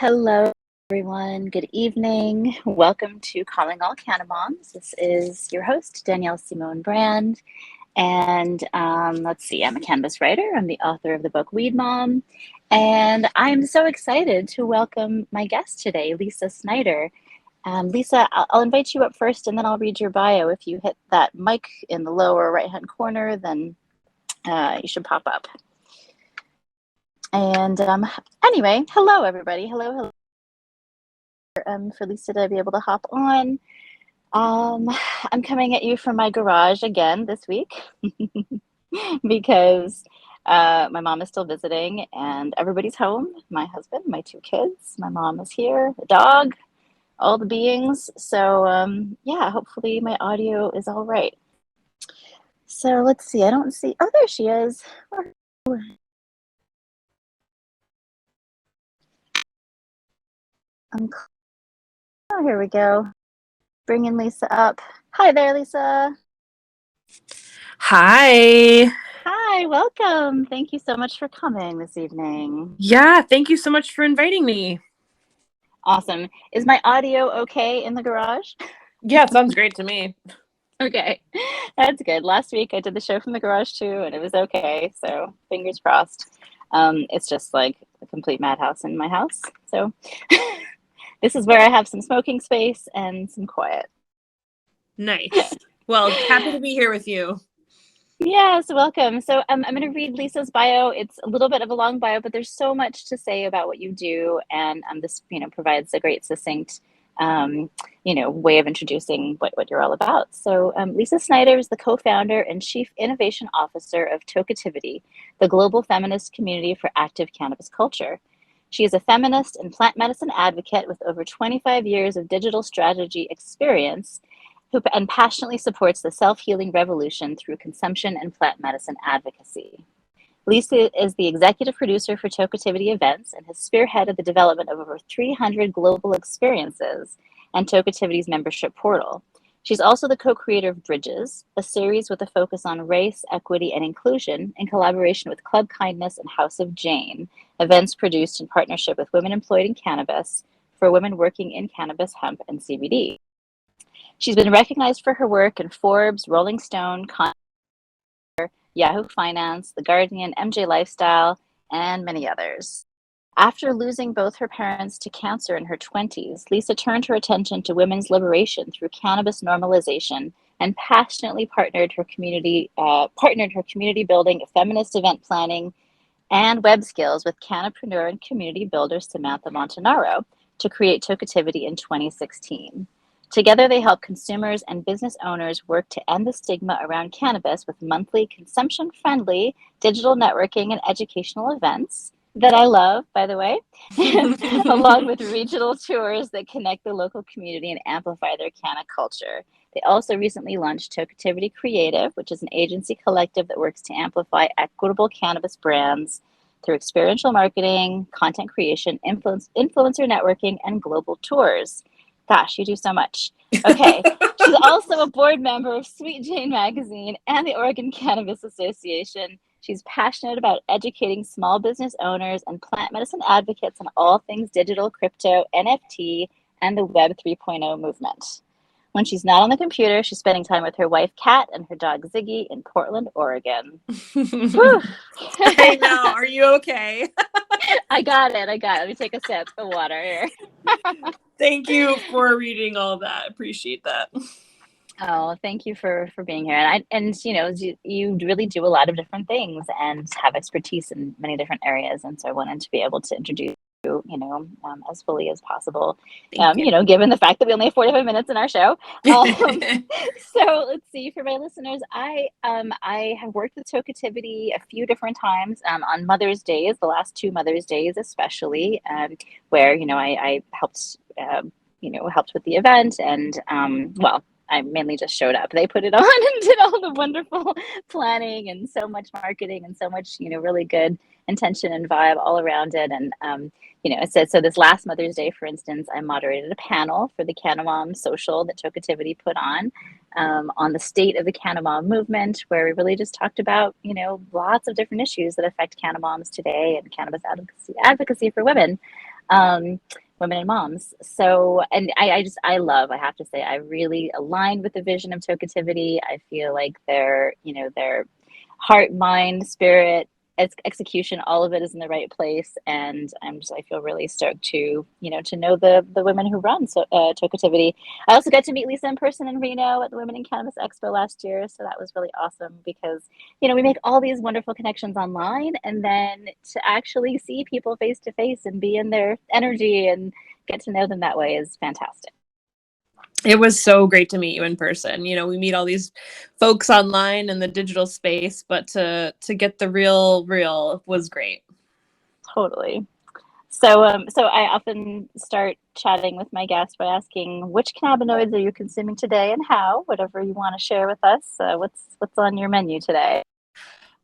Hello, everyone. Good evening. Welcome to Calling All Canna Moms. This is your host, Danielle Simone Brand. And let's see, I'm a cannabis writer. I'm the author of the book Weed Mom. And I'm so excited to welcome my guest today, Lisa Snyder. Lisa, I'll invite you up first and then I'll read your bio. If you hit that mic in the lower right-hand corner, then you should pop up. And anyway, hello, everybody. Hello. For Lisa to be able to hop on. I'm coming at you from my garage again this week because my mom is still visiting and everybody's home. My husband, my two kids, my mom is here, the dog, all the beings. So yeah, hopefully my audio is all right. So let's see. I don't see. Oh, there she is. Oh, here we go. Bringing Lisa up. Hi there, Lisa. Hi. Hi, welcome. Thank you so much for coming this evening. Yeah, thank you so much for inviting me. Awesome. Is my audio okay in the garage? Yeah, it sounds great to me. Okay, that's good. Last week I did the show from the garage too, and it was okay. So fingers crossed. It's just like a complete madhouse in my house. So this is where I have some smoking space and some quiet. Nice. Well, happy to be here with you. Yes, welcome. So I'm going to read Lisa's bio. It's a little bit of a long bio, but there's so much to say about what you do, and this provides a great succinct way of introducing what you're all about. So Lisa Snyder is the co-founder and chief innovation officer of Tokeativity, the global feminist community for active cannabis culture. She is a feminist and plant medicine advocate with over 25 years of digital strategy experience and passionately supports the self-healing revolution through consumption and plant medicine advocacy. Lisa is the executive producer for Tokeativity events and has spearheaded the development of over 300 global experiences and Tokeativity's membership portal. She's also the co-creator of Bridges, a series with a focus on race, equity, and inclusion in collaboration with Club Kindness and House of Jane, events produced in partnership with women employed in cannabis for women working in cannabis, hemp, and CBD. She's been recognized for her work in Forbes, Rolling Stone, Yahoo Finance, The Guardian, MJ Lifestyle, and many others. After losing both her parents to cancer in her 20s, Lisa turned her attention to women's liberation through cannabis normalization and passionately partnered her community building, feminist event planning, and web skills with cannapreneur and community builder Samantha Montanaro to create Tokeativity in 2016. Together, they help consumers and business owners work to end the stigma around cannabis with monthly consumption-friendly digital networking and educational events that I love, by the way, along with regional tours that connect the local community and amplify their canna culture. They also recently launched Tokeativity Creative, which is an agency collective that works to amplify equitable cannabis brands through experiential marketing, content creation, influencer networking, and global tours. Gosh, you do so much. Okay. She's also a board member of Sweet Jane Magazine and the Oregon Cannabis Association. She's passionate about educating small business owners and plant medicine advocates on all things digital, crypto, NFT, and the Web 3.0 movement. When she's not on the computer, she's spending time with her wife, Kat, and her dog, Ziggy, in Portland, Oregon. I know. Are you okay? I got it. Let me take a sip of water here. Thank you for reading all that. Appreciate that. Oh, thank you for being here. And you really do a lot of different things and have expertise in many different areas. And so I wanted to be able to introduce you, as fully as possible. Given the fact that we only have 45 minutes in our show. So let's see. For my listeners, I have worked with Tokeativity a few different times on Mother's Days, the last two Mother's Days especially, where I helped helped with the event and I mainly just showed up. They put it on and did all the wonderful planning and so much marketing and so much, really good intention and vibe all around it. And, so this last Mother's Day, for instance, I moderated a panel for the Canna Mom social that Tokeativity put on the state of the Canna Mom movement, where we really just talked about, lots of different issues that affect Canna Moms today and cannabis advocacy for women. women and moms. So, and I have to say, I really aligned with the vision of Tokeativity. I feel like their heart, mind, spirit, execution, all of it is in the right place. And I feel really stoked to know the women who run Tokeativity. I also got to meet Lisa in person in Reno at the Women in Cannabis Expo last year. So that was really awesome because, we make all these wonderful connections online, and then to actually see people face to face and be in their energy and get to know them that way is fantastic. It was so great to meet you in person. We meet all these folks online in the digital space, but to get the real was great. Totally. So I often start chatting with my guests by asking, which cannabinoids are you consuming today and how? Whatever you want to share with us. What's on your menu today?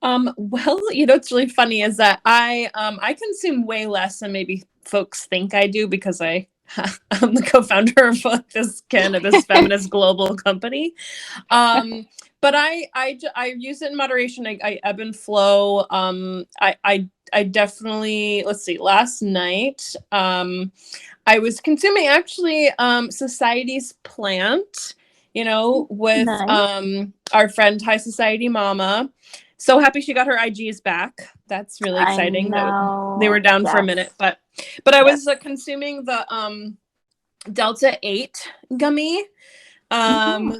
Well, what's really funny is that I consume way less than maybe folks think I do because I'm the co-founder of this cannabis feminist global company. But I use it in moderation. I ebb and flow. I definitely, let's see, last night, I was consuming actually, Society's plant, with, Nice. our friend High Society Mama. So happy she got her IGs back. That's really I exciting. They were know. down for a Yes. minute, but I Yes. was consuming the Delta 8 gummy,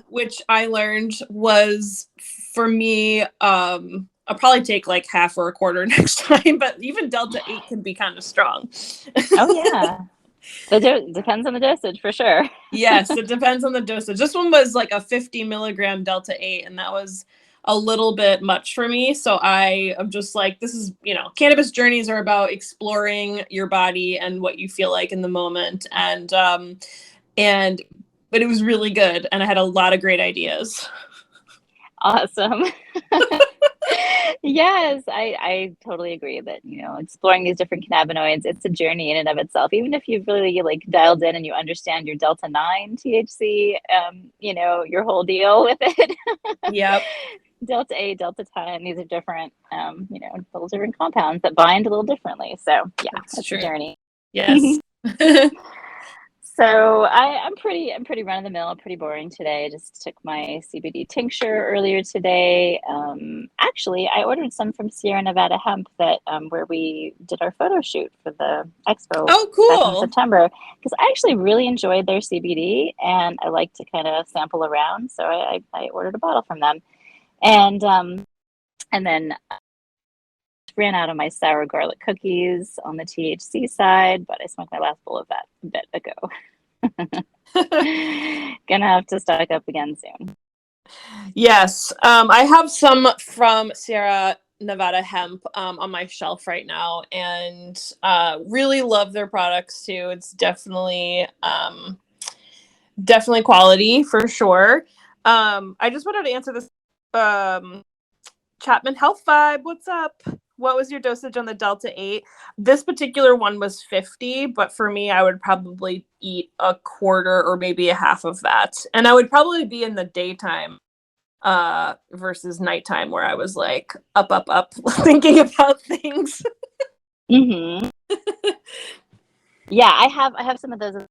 which I learned was for me, I'll probably take like half or a quarter next time, but even Delta 8 can be kind of strong. Oh yeah. Depends on the dosage for sure. Yes, it depends on the dosage. This one was like a 50 milligram Delta 8, and that was a little bit much for me. So I am just like, this is, cannabis journeys are about exploring your body and what you feel like in the moment. But it was really good, and I had a lot of great ideas. Awesome. Yes, I totally agree that, exploring these different cannabinoids, it's a journey in and of itself. Even if you've really like dialed in and you understand your Delta 9 THC, your whole deal with it. Yep. Delta 8, Delta 10, these are different, little different compounds that bind a little differently. So yeah, That's a true. journey. Yes. So I'm pretty run of the mill, pretty boring today. I just took my CBD tincture earlier today. Actually, I ordered some from Sierra Nevada Hemp where we did our photo shoot for the expo Oh, back in cool. September, because I actually really enjoyed their CBD and I like to kind of sample around. So I ordered a bottle from them, and then ran out of my sour garlic cookies on the THC side, but I smoked my last bowl of that a bit ago. Gonna have to stock up again soon. Yes. I have some from Sierra Nevada Hemp on my shelf right now, and really love their products too. It's definitely quality for sure. I just wanted to answer this Chapman Health Vibe. What's up? What was your dosage on the Delta 8? This particular one was 50, but for me, I would probably eat a quarter or maybe a half of that. And I would probably be in the daytime versus nighttime, where I was like up thinking about things. Mm-hmm. Yeah, I have some of those. A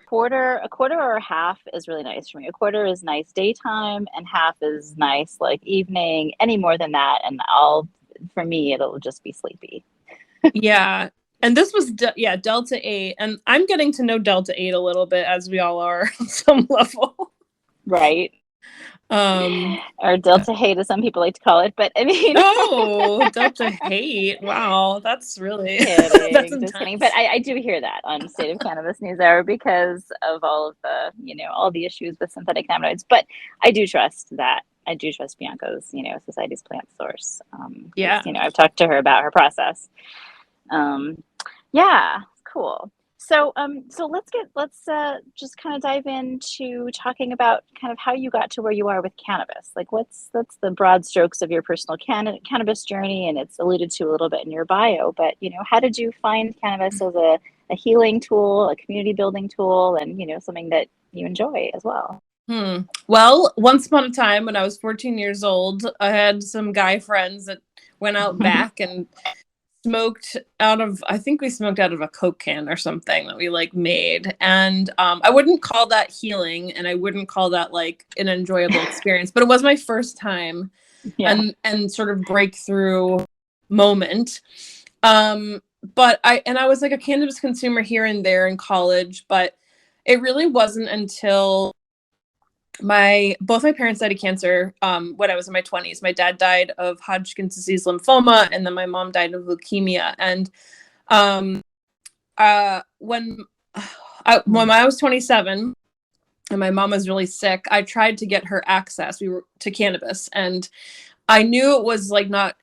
quarter or a half is really nice for me. A quarter is nice daytime, and half is nice like evening. Any more than that, and for me, it'll just be sleepy. Yeah. And this was Delta 8, and I'm getting to know Delta 8 a little bit, as we all are on some level. Right. Or Delta hate, as some people like to call it, but I mean, oh, Delta hate. Wow, that's really that's kidding, just kidding. But intense. I do hear that on State of Cannabis News Hour because of all of the, all the issues with synthetic cannabinoids. But I do trust that. I do trust Bianca's, Society's plant source. Yeah. I've talked to her about her process. Yeah, cool. So let's just kind of dive into talking about kind of how you got to where you are with cannabis. Like, that's the broad strokes of your personal cannabis journey, and it's alluded to a little bit in your bio. But how did you find cannabis as a healing tool, a community building tool, and something that you enjoy as well? Well, once upon a time, when I was 14 years old, I had some guy friends that went out back and smoked out of, I think we smoked out of a Coke can or something that we like made. And I wouldn't call that healing, and I wouldn't call that like an enjoyable experience, but it was my first time Yeah. and sort of breakthrough moment. But I was like a cannabis consumer here and there in college, but it really wasn't until both my parents died of cancer when I was in my 20s. My dad died of Hodgkin's disease lymphoma, and then my mom died of leukemia. And when I was 27 and my mom was really sick, I tried to get her access to cannabis, and I knew it was like not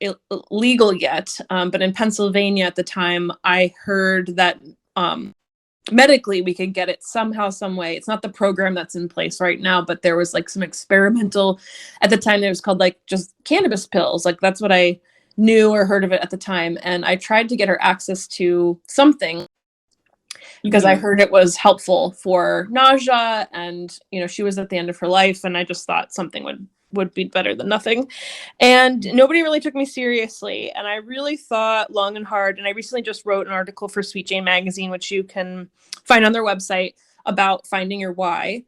legal yet, but in Pennsylvania at the time, I heard that medically we could get it somehow, some way. It's not the program that's in place right now, but there was like some experimental, at the time it was called like just cannabis pills. Like that's what I knew or heard of it at the time. And I tried to get her access to something because I heard it was helpful for nausea, and she was at the end of her life, and I just thought something would be better than nothing. And nobody really took me seriously. And I really thought long and hard. And I recently just wrote an article for Sweet Jane magazine, which you can find on their website, about finding your why.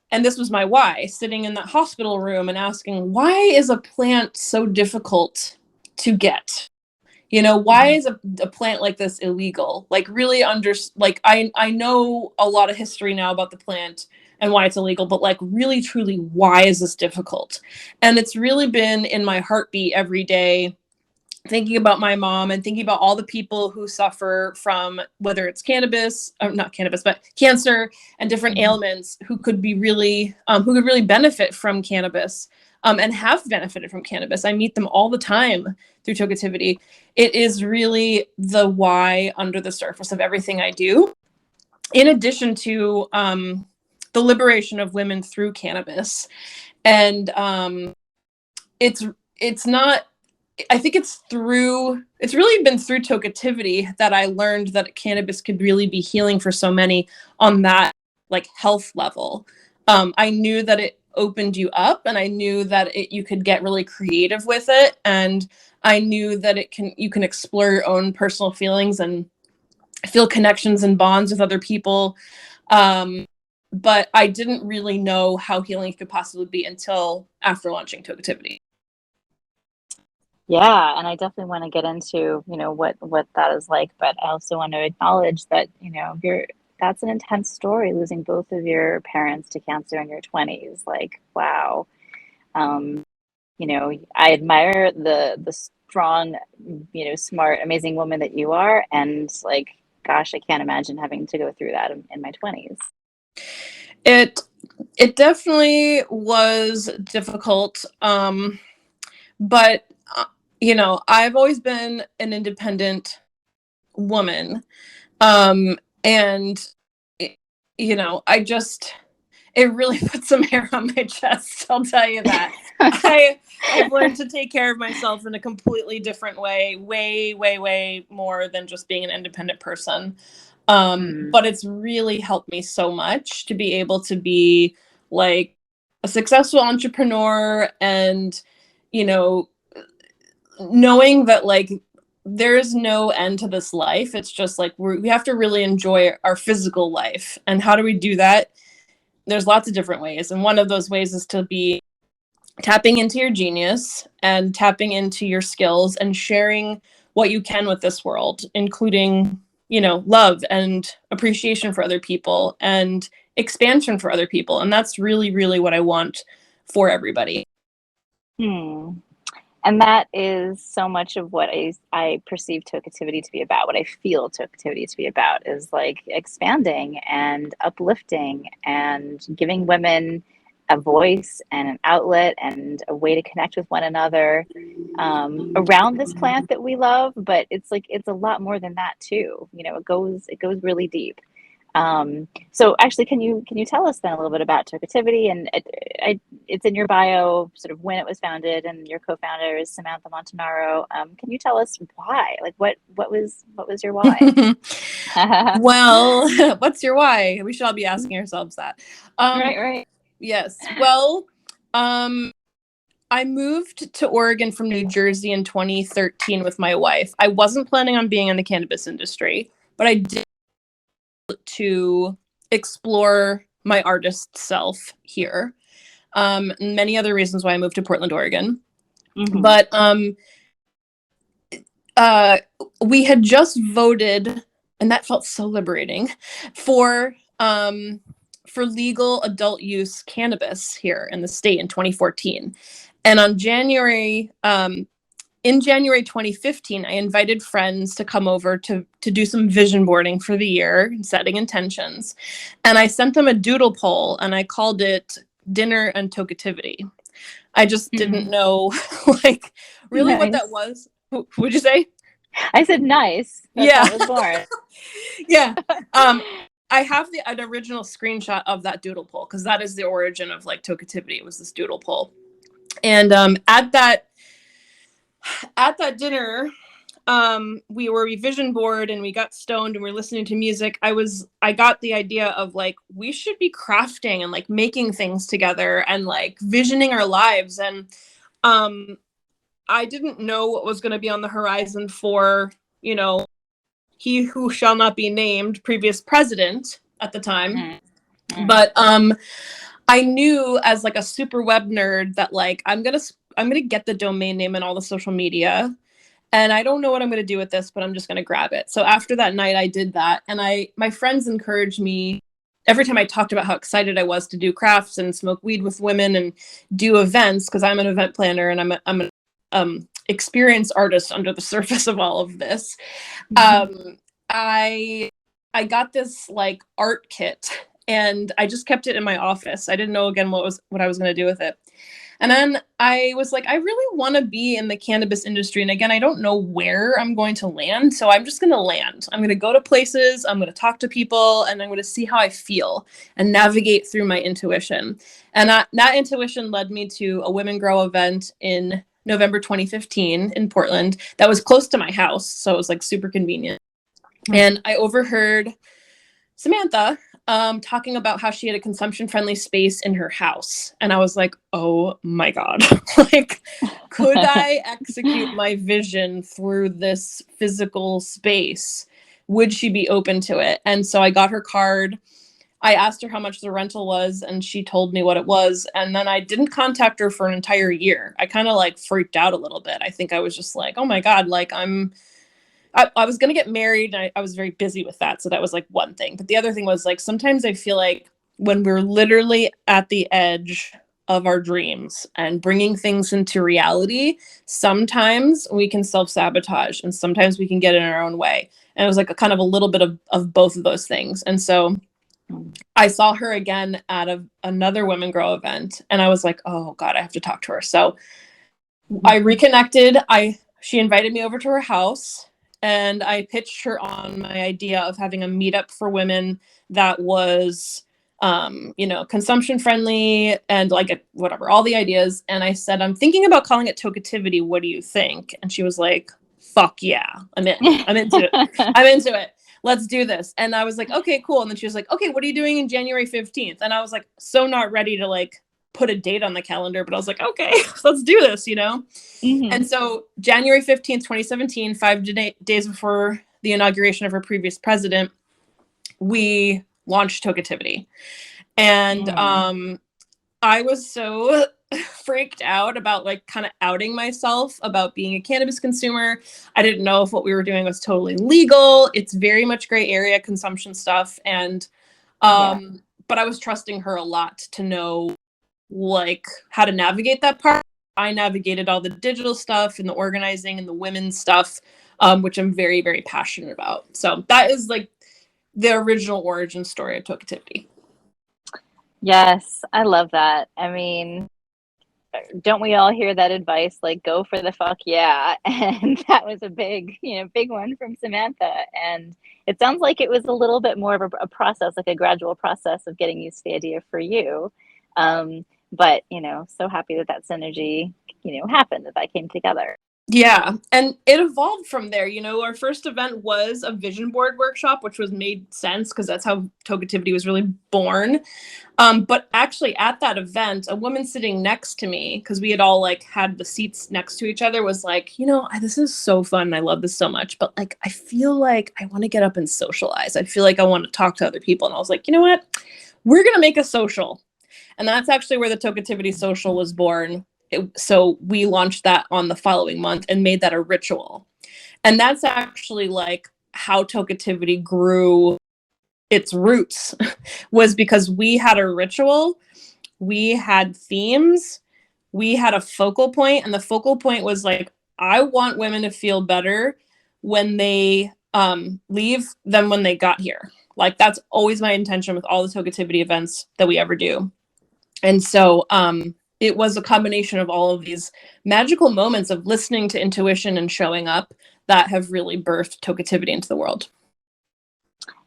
And this was my why, sitting in that hospital room and asking, why is a plant so difficult to get? Why is a plant like this illegal? Like really I know a lot of history now about the plant and why it's illegal, but like really truly, why is this difficult? And it's really been in my heartbeat every day, thinking about my mom and thinking about all the people who suffer from, whether it's cannabis, or not cannabis, but cancer and different ailments, who could really benefit from cannabis, and have benefited from cannabis. I meet them all the time through Tokeativity. It is really the why under the surface of everything I do, in addition to the liberation of women through cannabis. And it's not, I think it's really been through Tokeativity that I learned that cannabis could really be healing for so many on that like health level. I knew that it opened you up, and I knew that you could get really creative with it, and I knew that you can explore your own personal feelings and feel connections and bonds with other people. But I didn't really know how healing could possibly be until after launching Tokeativity. Yeah, and I definitely want to get into, what that is like, but I also want to acknowledge that, that's an intense story, losing both of your parents to cancer in your 20s. Like, wow. I admire the strong, smart, amazing woman that you are, and like, gosh, I can't imagine having to go through that in my 20s. It definitely was difficult, but I've always been an independent woman, and it really put some hair on my chest, I'll tell you that. I've learned to take care of myself in a completely different way, way more than just being an independent person. But it's really helped me so much to be able to be like a successful entrepreneur, and knowing that like there's no end to this life. It's just like we have to really enjoy our physical life. And how do we do that? There's lots of different ways, and one of those ways is to be tapping into your genius and tapping into your skills and sharing what you can with this world, including love and appreciation for other people and expansion for other people. And that's really what I want for everybody. And that is so much of what I perceive Tokeativity to be about. What I feel Tokeativity to be about is like expanding and uplifting and giving women a voice and an outlet and a way to connect with one another around this plant that we love. But it's a lot more than that too. It goes really deep. So actually, can you tell us then a little bit about Tokeativity? And it's in your bio, sort of when it was founded, and your co-founder is Samantha Montanaro. Can you tell us why? Like, what was your why? Well, what's your why? We should all be asking ourselves that. Right. Yes. Well, I moved to Oregon from New Jersey in 2013 with my wife. I wasn't planning on being in the cannabis industry, but I did to explore my artist self here. Many other reasons why I moved to Portland, Oregon. Mm-hmm. But we had just voted, and that felt so liberating, for legal adult use cannabis here in the state in 2014. And on in January 2015, I invited friends to come over to do some vision boarding for the year and setting intentions. And I sent them a doodle poll, and I called it Dinner and Tokeativity. I just didn't know, like, really what that was. Would you say? I said nice. That's Yeah. how it was born. Yeah. I have an original screenshot of that doodle poll, because that is the origin of like Tokeativity. It was this doodle poll. And at that dinner, we vision board and we got stoned and we were listening to music. I got the idea of like, we should be crafting and like making things together and like visioning our lives. And I didn't know what was going to be on the horizon for, you know, he who shall not be named, previous president at the time. Mm-hmm. But I knew as like a super web nerd that like I'm gonna get the domain name and all the social media, and I don't know what I'm gonna do with this, but I'm just gonna grab it. So after that night, I did that, and my friends encouraged me every time I talked about how excited I was to do crafts and smoke weed with women and do events, because I'm an event planner and I'm an experienced artist under the surface of all of this. Mm-hmm. I got this like art kit, and I just kept it in my office. I didn't know again what I was going to do with it. And then I was like, I really want to be in the cannabis industry. And again, I don't know where I'm going to land. So I'm just going to land. I'm going to go to places. I'm going to talk to people, and I'm going to see how I feel and navigate through my intuition. And that intuition led me to a Women Grow event in November 2015 in Portland that was close to my house. So it was like super convenient. Mm-hmm. And I overheard Samantha talking about how she had a consumption-friendly space in her house. And I was like, oh my God, like, could I execute my vision through this physical space? Would she be open to it? And so I got her card. I asked her how much the rental was, and she told me what it was. And then I didn't contact her for an entire year. I kind of like freaked out a little bit. I think I was just like, oh my God, like I was going to get married, and I was very busy with that. So that was like one thing. But the other thing was like, sometimes I feel like when we're literally at the edge of our dreams and bringing things into reality, sometimes we can self-sabotage and sometimes we can get in our own way. And it was like a kind of a little bit of both of those things. And so I saw her again at another Women Grow event, and I was like, oh God, I have to talk to her. So I reconnected. She invited me over to her house, and I pitched her on my idea of having a meetup for women that was, consumption friendly and like whatever, all the ideas. And I said, I'm thinking about calling it Tokeativity. What do you think? And she was like, fuck yeah, I'm into it. I'm into it. Let's do this. And I was like, okay, cool. And then she was like, okay, what are you doing in January 15th? And I was like, so not ready to like put a date on the calendar, but I was like, okay, let's do this, Mm-hmm. And so January 15th, 2017, 5 days before the inauguration of our previous president, we launched Tokeativity. And I was so freaked out about like kind of outing myself about being a cannabis consumer. I didn't know if what we were doing was totally legal. It's very much gray area consumption stuff. And, but I was trusting her a lot to know like how to navigate that part. I navigated all the digital stuff and the organizing and the women's stuff, which I'm very, very passionate about. So that is like the original origin story of Tokeativity. Yes, I love that. I mean, don't we all hear that advice? Like, go for the fuck yeah. And that was a big one from Samantha. And it sounds like it was a little bit more of a process, like a gradual process of getting used to the idea for you. But, so happy that synergy, happened, that came together. Yeah, and it evolved from there. Our first event was a vision board workshop, which was made sense because that's how Tokeativity was really born. But actually at that event, a woman sitting next to me, because we had all like had the seats next to each other, was like, this is so fun. I love this so much. But like, I feel like I want to get up and socialize. I feel like I want to talk to other people. And I was like, you know what? We're going to make a social. And that's actually where the Tokeativity social was born. So we launched that on the following month and made that a ritual. And that's actually like how Tokeativity grew its roots was because we had a ritual, we had themes, we had a focal point, and the focal point was like, I want women to feel better when they leave than when they got here. Like that's always my intention with all the Tokeativity events that we ever do. And so it was a combination of all of these magical moments of listening to intuition and showing up that have really birthed Tokeativity into the world.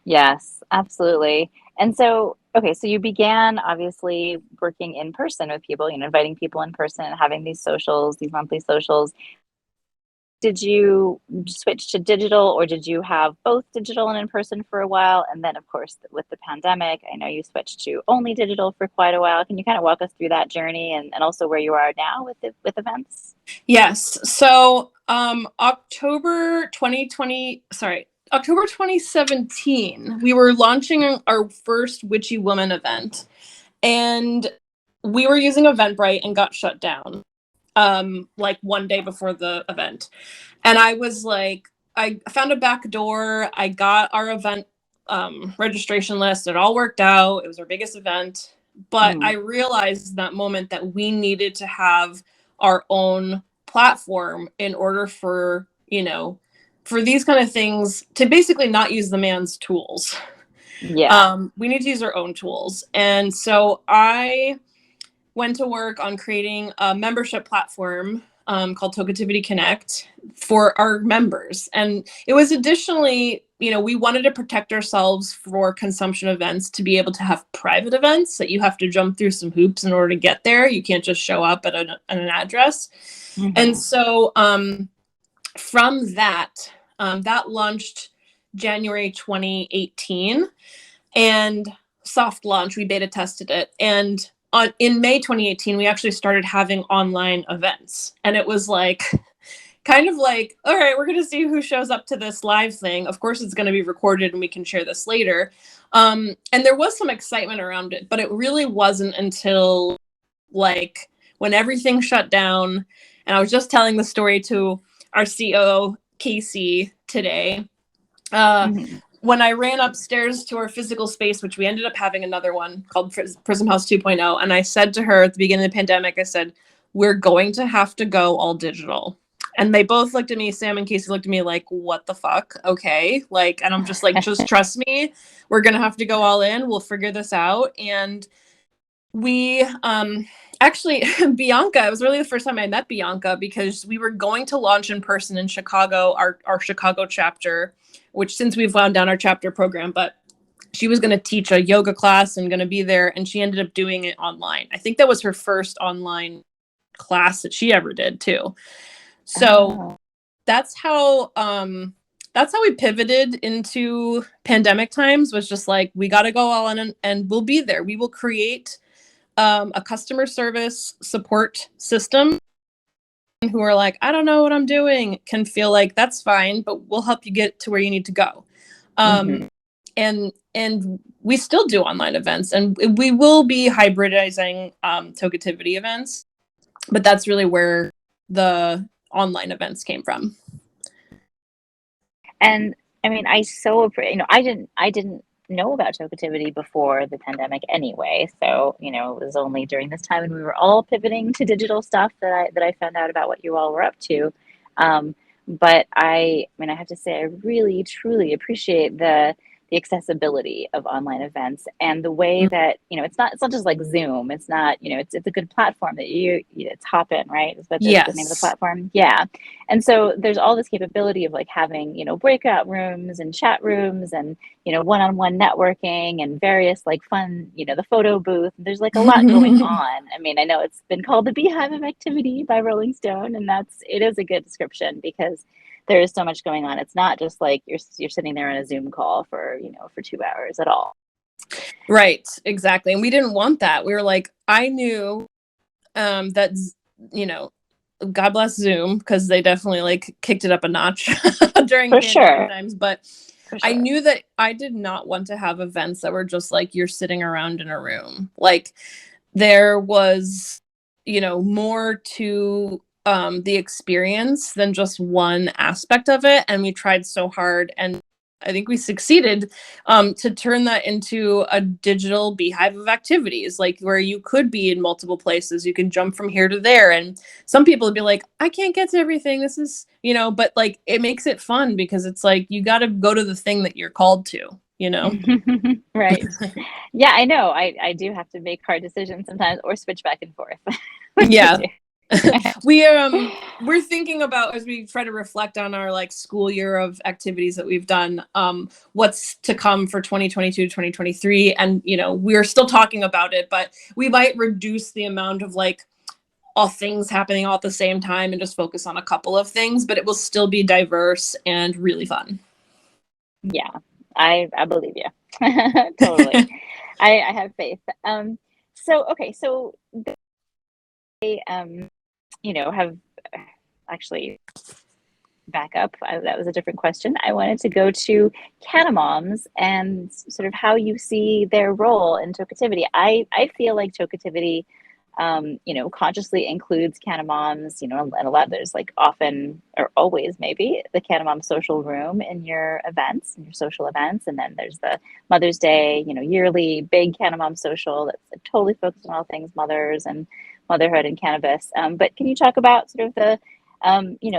Yes, absolutely. And so, okay, so you began obviously working in person with people, inviting people in person and having these socials, these monthly socials. Did you switch to digital, or did you have both digital and in person for a while? And then, of course, with the pandemic, I know you switched to only digital for quite a while. Can you kind of walk us through that journey and also where you are now with events? Yes. So October 2017, we were launching our first Witchy Woman event. And we were using Eventbrite and got shut down like one day before the event. And I was like, I found a back door. I got our event registration list. It all worked out. It was our biggest event. But I realized that moment that we needed to have our own platform in order for, for these kind of things to basically not use the man's tools. Yeah. We need to use our own tools. And so I went to work on creating a membership platform called Tokeativity Connect for our members. And it was additionally, we wanted to protect ourselves for consumption events to be able to have private events that you have to jump through some hoops in order to get there. You can't just show up at an address. Mm-hmm. And so from that, that launched January 2018. And soft launch, we beta tested it. And in May 2018, we actually started having online events. And it was like, kind of like, all right, we're going to see who shows up to this live thing. Of course, it's going to be recorded and we can share this later. And there was some excitement around it, but it really wasn't until like when everything shut down. And I was just telling the story to our COO, Casey, today. When I ran upstairs to our physical space, which we ended up having another one called Prism House 2.0, and I said to her at the beginning of the pandemic, I said, we're going to have to go all digital. And they both looked at me, Sam and Casey looked at me like, what the fuck? Okay. Like, and I'm just like, just trust me. We're going to have to go all in. We'll figure this out. And we actually, Bianca, it was really the first time I met Bianca because we were going to launch in person in Chicago, our Chicago chapter, which since we've wound down our chapter program, but she was going to teach a yoga class and going to be there. And she ended up doing it online. I think that was her first online class that she ever did too. So that's how we pivoted into pandemic times, was just like, we got to go all in and we'll be there. We will create a customer service support system who are like, I don't know what I'm doing, can feel like that's fine, but we'll help you get to where you need to go. And we still do online events, and we will be hybridizing Tokeativity events, but that's really where the online events came from. And I mean, I didn't know about Tokeativity before the pandemic anyway. So, it was only during this time when we were all pivoting to digital stuff that I found out about what you all were up to. But I have to say, I really, truly appreciate the the accessibility of online events and the way that, it's not just like Zoom. It's not, it's a good platform that it's Hopin, right? Is that the name of the Yes. platform? Yeah. And so there's all this capability of like having, breakout rooms and chat rooms and, one-on-one networking and various like fun, the photo booth. There's like a lot going on. I mean, I know it's been called the Beehive of Activity by Rolling Stone, and it is a good description because there is so much going on. It's not just like you're sitting there on a Zoom call for, for 2 hours at all. Right, exactly. And we didn't want that. We were like, I knew that, God bless Zoom, because they definitely like kicked it up a notch during For pandemic sure. times. But For I sure. knew that I did not want to have events that were just like you're sitting around in a room. Like there was, more to the experience than just one aspect of it. And we tried so hard, and I think we succeeded to turn that into a digital beehive of activities, like where you could be in multiple places. You can jump from here to there. And some people would be like, I can't get to everything. This is, but like it makes it fun because it's like you got to go to the thing that you're called to, Right. Yeah, I know. I do have to make hard decisions sometimes or switch back and forth. Yeah. Do. We're thinking about, as we try to reflect on our like school year of activities that we've done, what's to come for 2022 2023. And we're still talking about it, but we might reduce the amount of like all things happening all at the same time and just focus on a couple of things, but it will still be diverse and really fun. Yeah, I believe you. Totally. I have faith. So okay, so they have actually back up. That was a different question. I wanted to go to Catamoms and sort of how you see their role in Tokeativity. I feel like Tokeativity, consciously includes Catamoms, and a lot, there's like often or always maybe the Catamom social room in your events, in your social events. And then there's the Mother's Day, yearly big Catamom social that's like totally focused on all things mothers and motherhood and cannabis. But can you talk about sort of the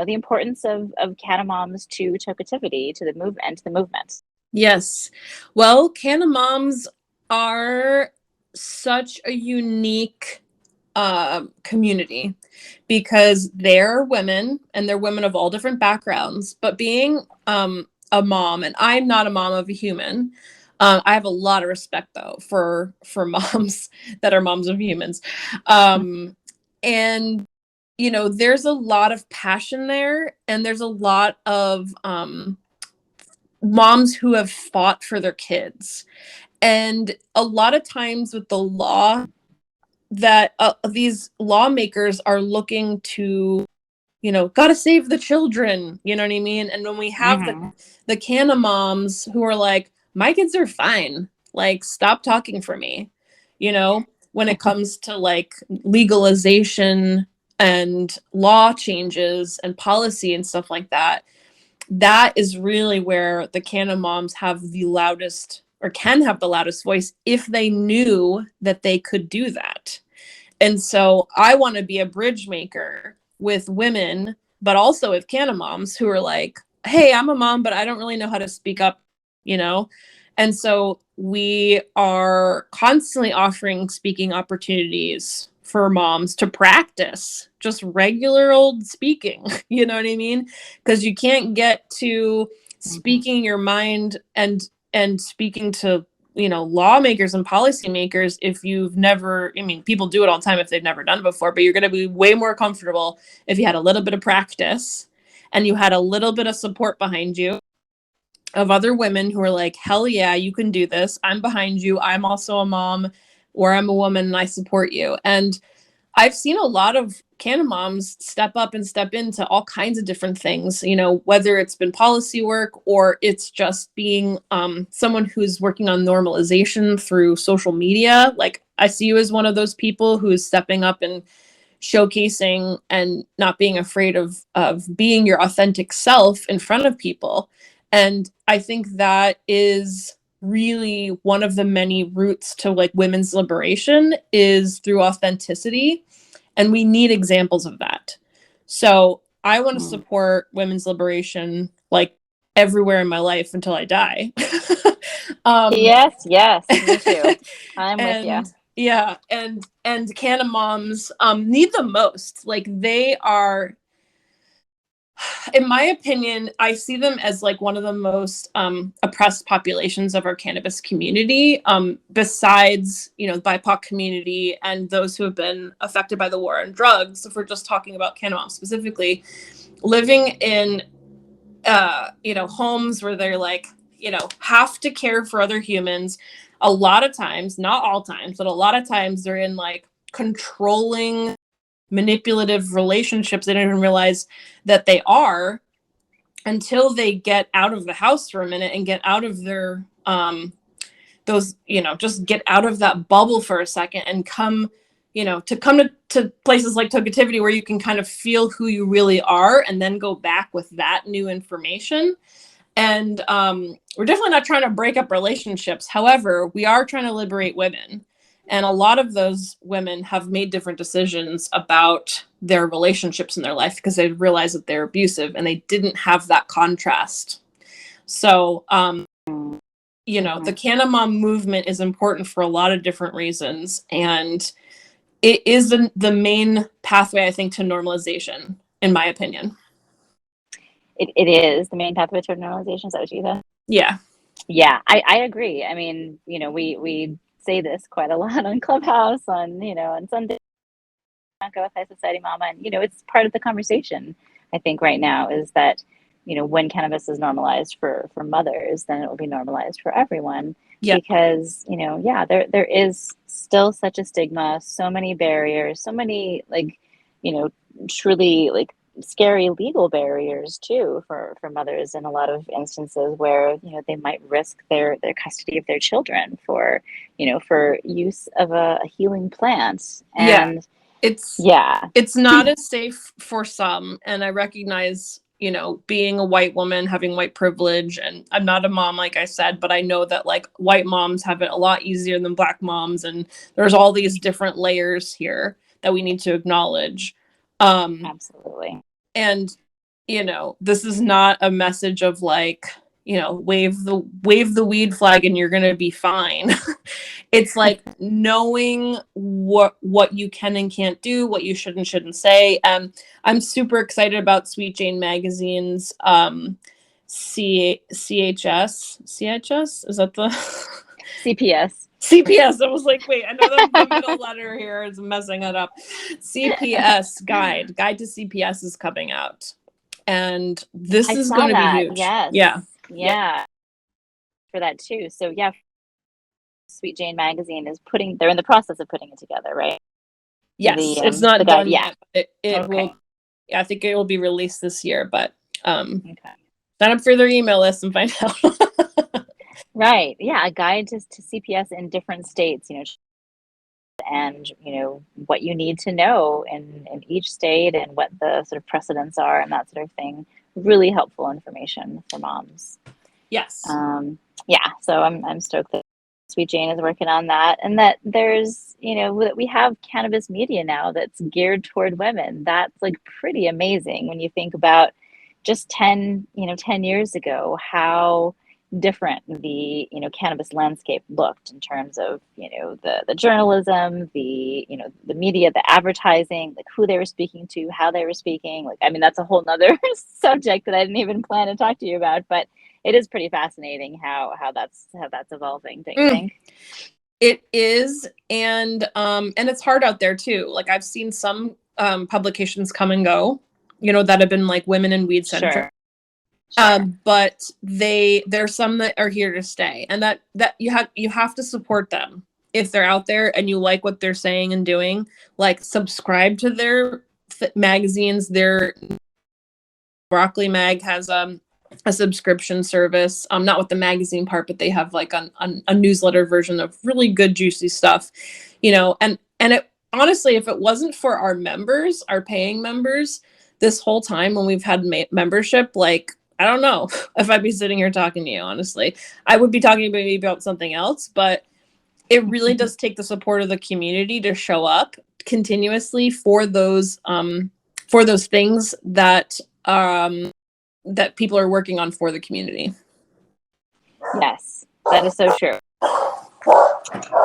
importance of Catamoms to Tokeativity, to the movement, and to the movement? Yes. Well, Canna Moms are such a unique community because they're women, and they're women of all different backgrounds. But being a mom, and I'm not a mom of a human, I have a lot of respect though for moms that are moms of humans. And there's a lot of passion there, and there's a lot of moms who have fought for their kids. And a lot of times with the law, that these lawmakers are looking to, gotta save the children, you know what I mean? And when we have Mm-hmm. the Canna moms who are like, my kids are fine, like stop talking for me, when it comes to like legalization and law changes and policy and stuff like that, that is really where the Canna moms have the loudest, or can have the loudest voice, if they knew that they could do that. And so I want to be a bridge maker with women, but also with Canna moms who are like, hey, I'm a mom, but I don't really know how to speak up, you know? And so we are constantly offering speaking opportunities for moms to practice just regular old speaking, you know what I mean? Because you can't get to Mm-hmm. speaking your mind and speaking to lawmakers and policymakers if you've never, I mean, people do it all the time if they've never done it before, but you're going to be way more comfortable if you had a little bit of practice and you had a little bit of support behind you of other women who are like, hell yeah, you can do this. I'm behind you. I'm also a mom, or I'm a woman and I support you. And I've seen a lot of Canna moms step up and step into all kinds of different things, whether it's been policy work or it's just being someone who's working on normalization through social media. Like I see you as one of those people who is stepping up and showcasing and not being afraid of being your authentic self in front of people. And I think that is really one of the many routes to like women's liberation, is through authenticity, and we need examples of that. So I want to support women's liberation like everywhere in my life until I die. Yes, yes, me too. I'm with you. And yeah, and Canna moms need the most. Like, they are, in my opinion, I see them as like one of the most oppressed populations of our cannabis community, besides, you know, the BIPOC community and those who have been affected by the war on drugs. If we're just talking about Canna moms specifically, living in you know, homes where they're like, you know, have to care for other humans. A lot of times, not all times, but a lot of times they're in like controlling, manipulative relationships they don't even realize that they are, until they get out of the house for a minute and get out of their those, you know, just get out of that bubble for a second and come, you know, to places like Tokeativity, where you can kind of feel who you really are and then go back with that new information. And we're definitely not trying to break up relationships. However, we are trying to liberate women. And a lot of those women have made different decisions about their relationships in their life because they realized that they're abusive and they didn't have that contrast. So, you know, the Canna Mom movement is important for a lot of different reasons. And it is the main pathway, I think, to normalization, in my opinion. It is the main pathway to normalization. Is that what you said? Yeah. Yeah, I agree. I mean, you know, we say this quite a lot on Clubhouse, on, you know, on Sunday, go with High Society Mama, and, you know, it's part of the conversation. I think right now is that, you know, when cannabis is normalized for mothers, then it will be normalized for everyone. Yeah. Because, you know, yeah, there is still such a stigma, so many barriers, so many, like, you know, truly like scary legal barriers too for mothers in a lot of instances where, you know, they might risk their custody of their children for, you know, for use of a healing plant. Yeah. And It's yeah, it's not as safe for some, and I recognize, you know, being a white woman, having white privilege, and I'm not a mom, like I said, but I know that like white moms have it a lot easier than black moms, and there's all these different layers here that we need to acknowledge. absolutely. And, you know, this is not a message of like, you know, wave the weed flag and you're gonna be fine. It's like knowing what you can and can't do, what you should and shouldn't say. I'm super excited about Sweet Jane Magazine's CHS, is that the CPS. CPS? I was like, wait, I know the middle letter here is messing it up. CPS guide to CPS is coming out, and this I is saw going to be that. huge. Yes. Yeah. Yeah. For that too. So yeah, Sweet Jane Magazine is they're in the process of putting it together, right? Yes, it's not The guide, done yeah. yet. It Okay. will. Yeah, I think it will be released this year, but Okay. sign up for their email list and find out. Right. Yeah, a guide to CPS in different states, you know, and, you know, what you need to know in each state and what the sort of precedents are and that sort of thing. Really helpful information for moms. Yes. Yeah, so I'm stoked that Sweet Jane is working on that, and that there's, you know, that we have cannabis media now that's geared toward women. That's like pretty amazing when you think about just 10 years ago, how different the, you know, cannabis landscape looked in terms of, you know, the journalism, the, you know, the media, the advertising, like who they were speaking to, how they were speaking. Like, I mean, that's a whole nother subject that I didn't even plan to talk to you about, but it is pretty fascinating how that's evolving, don't you Mm, think? it is, and it's hard out there too. Like, I've seen some publications come and go, you know, that have been like women in weed centric. Sure. Sure. But there's some that are here to stay, and that you have to support them if they're out there and you like what they're saying and doing. Like, subscribe to their magazines. Their Broccoli Mag has a subscription service, not with the magazine part, but they have like a newsletter version of really good juicy stuff, you know. And it, honestly, if it wasn't for our members, our paying members, this whole time when we've had membership, like, I don't know if I'd be sitting here talking to you. Honestly, I would be talking maybe about something else, but it really does take the support of the community to show up continuously for those things that that people are working on for the community. Yes, that is so true.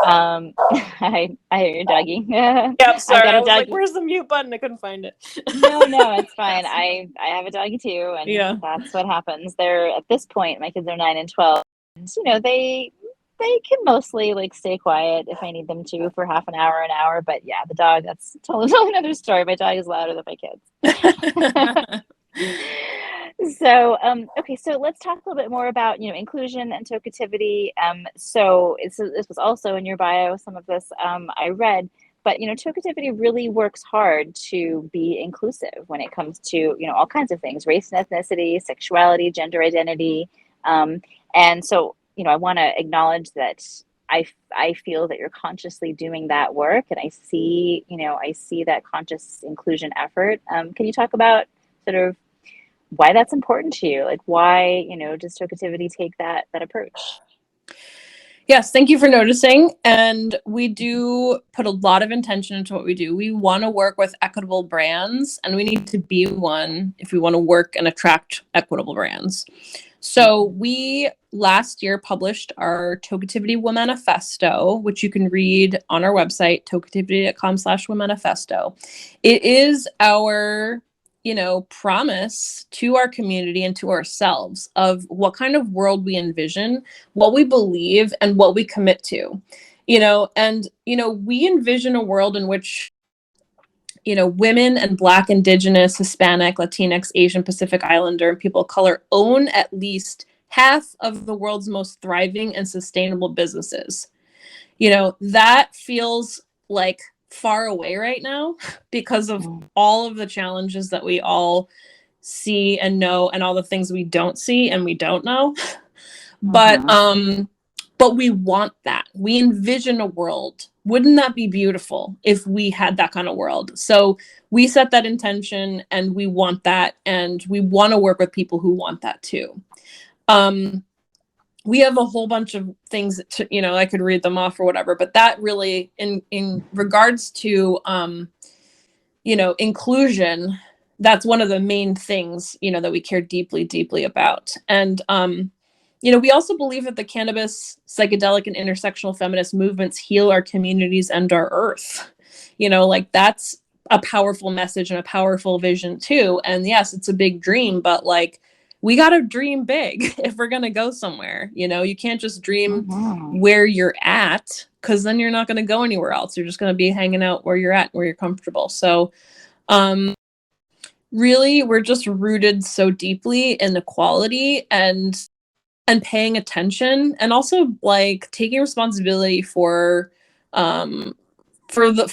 I hear your doggy. Yep, I've sorry. got I a was like, doggy. where's the mute button? I couldn't find it. No, it's fine. I have a doggy too, and Yeah. that's what happens. They're at this point, my kids are 9 and 12, and they can mostly like stay quiet if I need them to for half an hour. But yeah, the dog, that's totally another story. My dog is louder than my kids. So, okay, so let's talk a little bit more about, inclusion and tokeativity. So this was also in your bio, some of this I read, but, tokeativity really works hard to be inclusive when it comes to, all kinds of things, race and ethnicity, sexuality, gender identity. Um, and so, I want to acknowledge that I feel that you're consciously doing that work, and I see that conscious inclusion effort. Can you talk about sort of why that's important to you? Like, why, does Tokeativity take that approach? Yes, thank you for noticing. And we do put a lot of intention into what we do. We want to work with equitable brands, and we need to be one if we want to work and attract equitable brands. So we last year published our Tokeativity Womanifesto, which you can read on our website, tokeativity.com/womanifesto. It is our promise to our community and to ourselves of what kind of world we envision, what we believe, and what we commit to. We envision a world in which women and Black, Indigenous, Hispanic, Latinx, Asian, Pacific Islander, and people of color own at least half of the world's most thriving and sustainable businesses. That feels like far away right now because of all of the challenges that we all see and know, and all the things we don't see and we don't know. But we want that. We envision a world. Wouldn't that be beautiful if we had that kind of world? So we set that intention, and we want that, and we want to work with people who want that too. We have a whole bunch of things that, I could read them off or whatever, but that really in regards to inclusion, that's one of the main things that we care deeply, deeply about. And we also believe that the cannabis, psychedelic, and intersectional feminist movements heal our communities and our earth. That's a powerful message and a powerful vision too. And yes, it's a big dream, but we got to dream big if we're going to go somewhere. You can't just dream where you're at, because then you're not going to go anywhere else. You're just going to be hanging out where you're at, where you're comfortable. So really, we're just rooted so deeply in equality and paying attention, and also taking responsibility for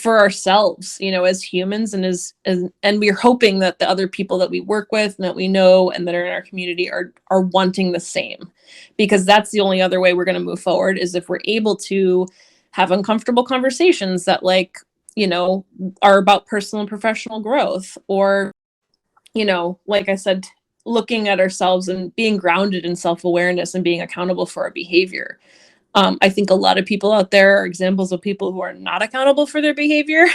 ourselves, as humans, and we're hoping that the other people that we work with and that we know and that are in our community are wanting the same, because that's the only other way we're going to move forward, is if we're able to have uncomfortable conversations that are about personal and professional growth, or like I said, looking at ourselves and being grounded in self-awareness and being accountable for our behavior. I think a lot of people out there are examples of people who are not accountable for their behavior.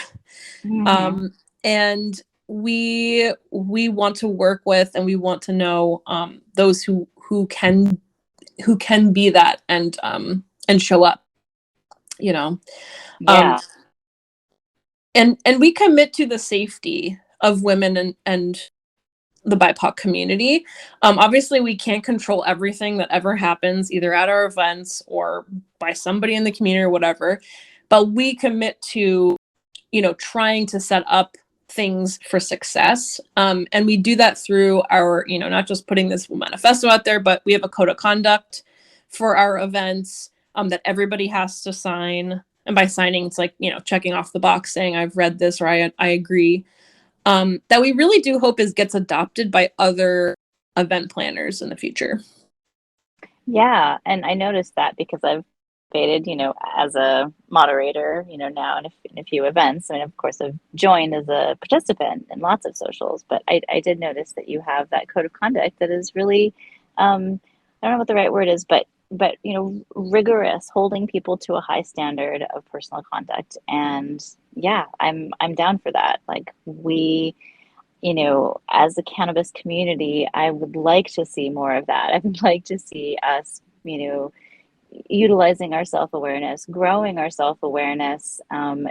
And we want to work with, and we want to know those who can be that, and show up. Yeah. And we commit to the safety of women and the BIPOC community. Obviously, we can't control everything that ever happens, either at our events or by somebody in the community or whatever. But we commit to, trying to set up things for success. And we do that through our, not just putting this manifesto out there, but we have a code of conduct for our events that everybody has to sign. And by signing, it's checking off the box saying, I've read this, or I agree. That we really do hope gets adopted by other event planners in the future. Yeah, and I noticed that because I've participated, as a moderator, now in a few events. I mean, of course, I've joined as a participant in lots of socials, but I did notice that you have that code of conduct that is really, I don't know what the right word is, but rigorous, holding people to a high standard of personal conduct. And yeah, I'm down for that. as a cannabis community, I would like to see more of that. I would like to see us, utilizing our self-awareness, growing our self-awareness,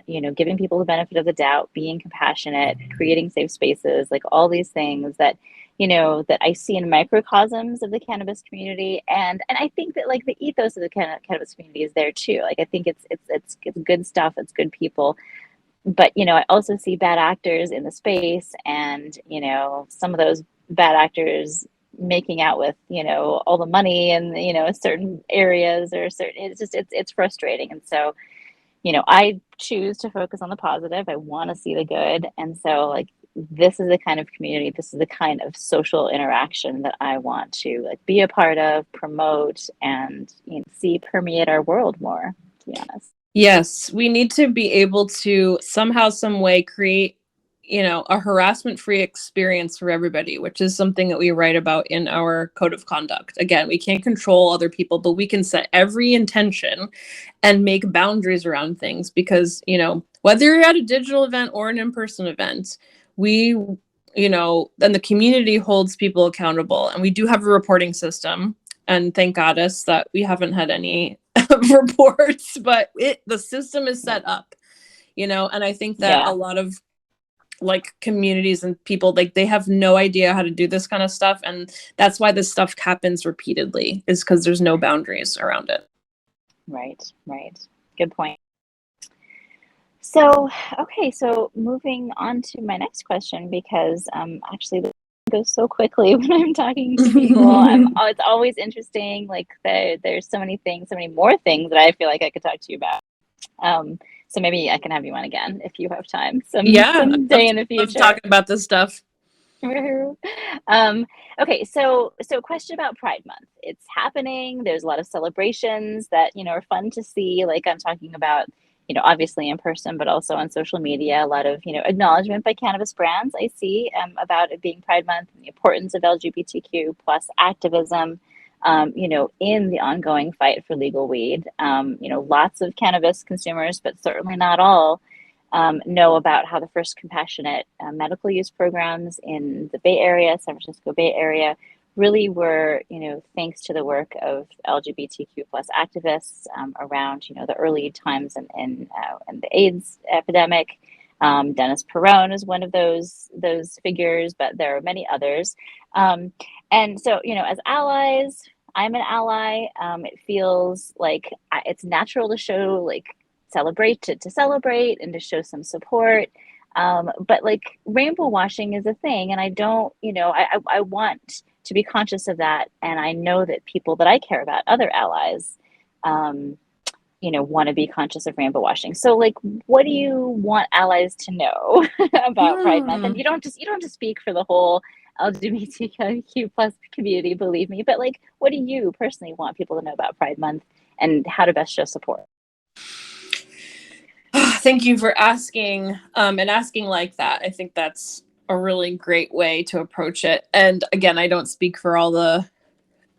giving people the benefit of the doubt, being compassionate, creating safe spaces, like all these things that, that I see in microcosms of the cannabis community. And I think that like the ethos of the cannabis community is there too. Like I think it's good stuff, it's good people. But, I also see bad actors in the space, and, some of those bad actors making out with, all the money and, certain areas or certain, it's frustrating. And so, I choose to focus on the positive. I want to see the good. And so, like, this is the kind of community, this is the kind of social interaction that I want to like be a part of, promote, and see permeate our world more, to be honest. Yes, we need to be able to somehow, some way create, a harassment-free experience for everybody, which is something that we write about in our code of conduct. Again, we can't control other people, but we can set every intention and make boundaries around things because, whether you're at a digital event or an in-person event, we, then the community holds people accountable. And we do have a reporting system. And thank goddess that we haven't had any reports, but the system is set up, and I think that Yeah. a lot of like communities and people, like they have no idea how to do this kind of stuff, and that's why this stuff happens repeatedly, is because there's no boundaries around it. Right, right. Good point. So, okay, so moving on to my next question, because actually this goes so quickly when I'm talking to people. It's always interesting. Like there's so many things, so many more things that I feel like I could talk to you about. So maybe I can have you on again if you have time, Yeah, some I day in the love future. talking about this stuff. Okay, so question about Pride Month. It's happening. There's a lot of celebrations that, are fun to see. Like I'm talking about, obviously in person, but also on social media. A lot of, acknowledgement by cannabis brands I see about it being Pride Month and the importance of LGBTQ plus activism, in the ongoing fight for legal weed. Lots of cannabis consumers, but certainly not all, know about how the first compassionate medical use programs in the Bay Area, San Francisco Bay Area, really were, thanks to the work of LGBTQ plus activists around, the early times in the AIDS epidemic. Dennis Perone is one of those figures, but there are many others. And so, as allies, I'm an ally. It feels like it's natural to show like to celebrate and to show some support. But like rainbow washing is a thing, and I don't, I want to be conscious of that, and I know that people that I care about, other allies, want to be conscious of rainbow washing. So like, what do you want allies to know about Pride Month? And you don't just speak for the whole LGBTQ plus community, believe me, but like, what do you personally want people to know about Pride Month and how to best show support? Thank you for asking, and asking like that. I think that's a really great way to approach it. And again, I don't speak for all the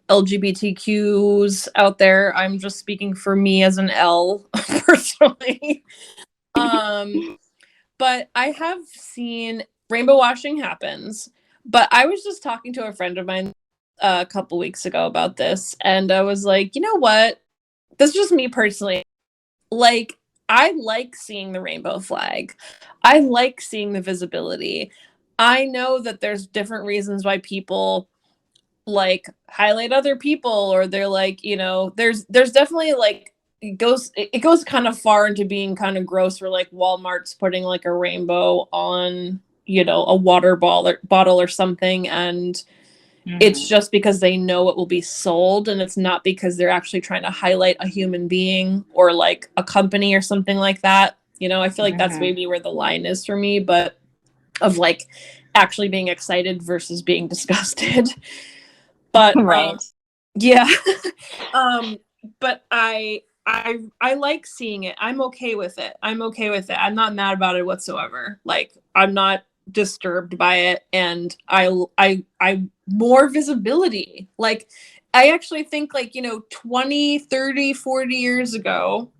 LGBTQs out there. I'm just speaking for me as an L personally. But I have seen rainbow washing happens. But I was just talking to a friend of mine a couple weeks ago about this, and I was like, you know what? This is just me personally. Like, I like seeing the rainbow flag. I like seeing the visibility. I know that there's different reasons why people like highlight other people, or they're like, there's definitely like it goes kind of far into being kind of gross, where like Walmart's putting like a rainbow on, a water bottle or something, and it's just because they know it will be sold, and it's not because they're actually trying to highlight a human being or like a company or something like that. I feel like that's maybe where the line is for me, but of like actually being excited versus being disgusted. But Right. yeah. But I like seeing it. I'm okay with it. I'm not mad about it whatsoever. Like, I'm not disturbed by it, and I more visibility. Like, I actually think like, 20, 30, 40 years ago,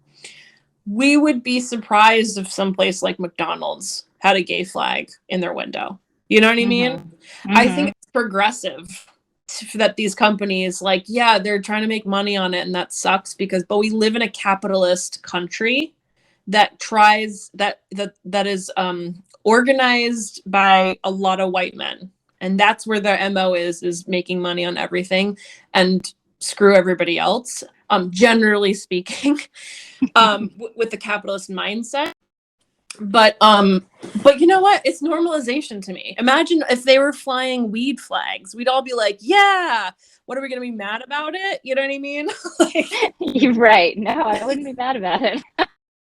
we would be surprised if someplace like McDonald's had a gay flag in their window. You know what I mean? Mm-hmm. I think Mm-hmm. it's progressive that these companies, like, yeah, they're trying to make money on it, and that sucks but we live in a capitalist country that tries that is organized by a lot of white men, and that's where their MO is making money on everything and screw everybody else. Generally speaking, with the capitalist mindset. But you know what? It's normalization to me. Imagine if they were flying weed flags. We'd all be like, yeah, what are we gonna be mad about it? You know what I mean? Like, You're right. No, I wouldn't be mad about it.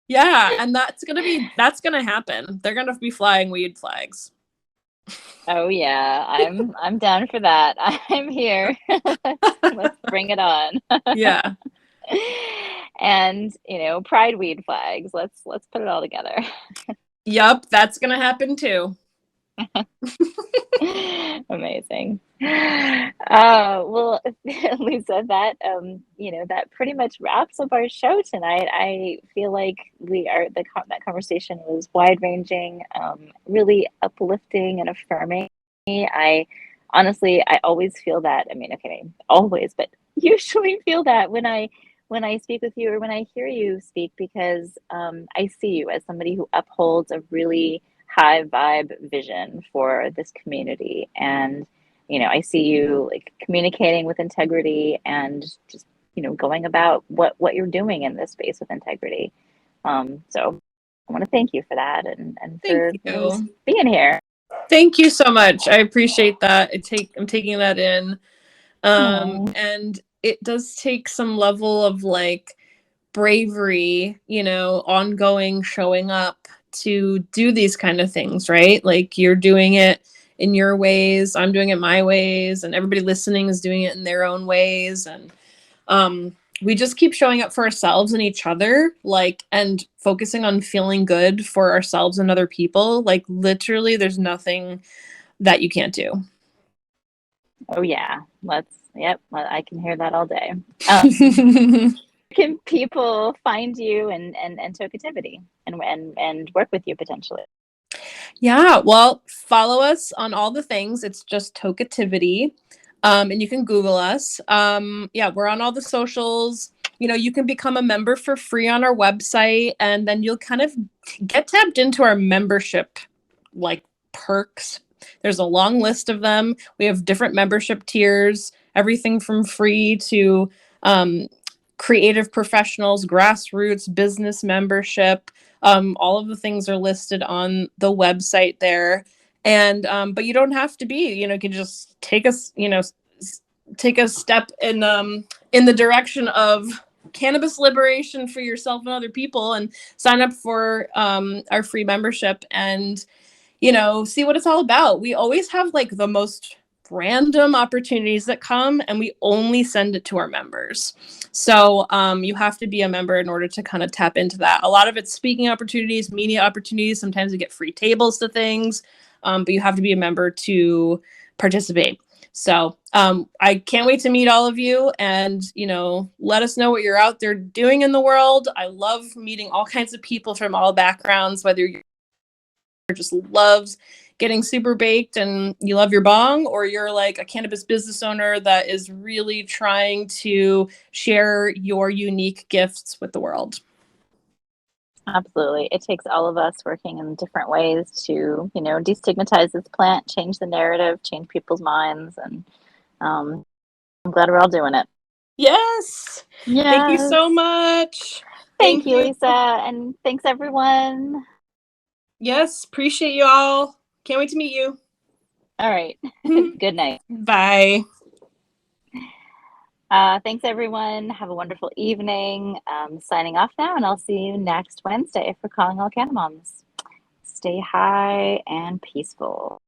yeah, and that's gonna happen. They're gonna be flying weed flags. Oh yeah, I'm down for that. I'm here. Let's bring it on. Yeah. And, pride weed flags. Let's put it all together. Yup, that's gonna happen too. Amazing. Well, Lisa, that pretty much wraps up our show tonight. I feel like that conversation was wide ranging, really uplifting and affirming. I honestly, I always feel that. I mean, okay, always, but usually feel that when I speak with you or when I hear you speak, because I see you as somebody who upholds a really high vibe vision for this community. And, I see you like communicating with integrity and just, going about what you're doing in this space with integrity. So I want to thank you for that and Thank for just you. being here. Thank you so much. I appreciate that. I'm taking that in. Oh, And it does take some level of like bravery, ongoing showing up to do these kind of things, right? Like you're doing it in your ways, I'm doing it my ways, and everybody listening is doing it in their own ways. And we just keep showing up for ourselves and each other, like, and focusing on feeling good for ourselves and other people. Like, literally, there's nothing that you can't do. oh yeah. Yep, I can hear that all day. Can people find you and Tokeativity and work with you potentially? Yeah, well, follow us on all the things. It's just Tokeativity. And you can Google us. Yeah, we're on all the socials. You can become a member for free on our website, and then you'll kind of get tapped into our membership like perks. There's a long list of them. We have different membership tiers, everything from free to um, creative professionals, grassroots, business membership. All of the things are listed on the website there. And but you don't have to be. You can just take a step in the direction of cannabis liberation for yourself and other people, and sign up for our free membership and see what it's all about. We always have like the most random opportunities that come, and we only send it to our members. So you have to be a member in order to kind of tap into that. A lot of it's speaking opportunities, media opportunities. Sometimes you get free tables to things, but you have to be a member to participate. So I can't wait to meet all of you, and let us know what you're out there doing in the world. I love meeting all kinds of people from all backgrounds, whether you're just loves getting super baked and you love your bong, or you're like a cannabis business owner that is really trying to share your unique gifts with the world. Absolutely. It takes all of us working in different ways to, destigmatize this plant, change the narrative, change people's minds, and I'm glad we're all doing it. Yes. Thank you Yes. so much. Thank Thank you, you. Lisa, and thanks everyone. Yes. Appreciate you all. Can't wait to meet you. All right. Good night. Bye. Thanks everyone. Have a wonderful evening. Signing off now, and I'll see you next Wednesday for Calling All Canna Moms. Stay high and peaceful.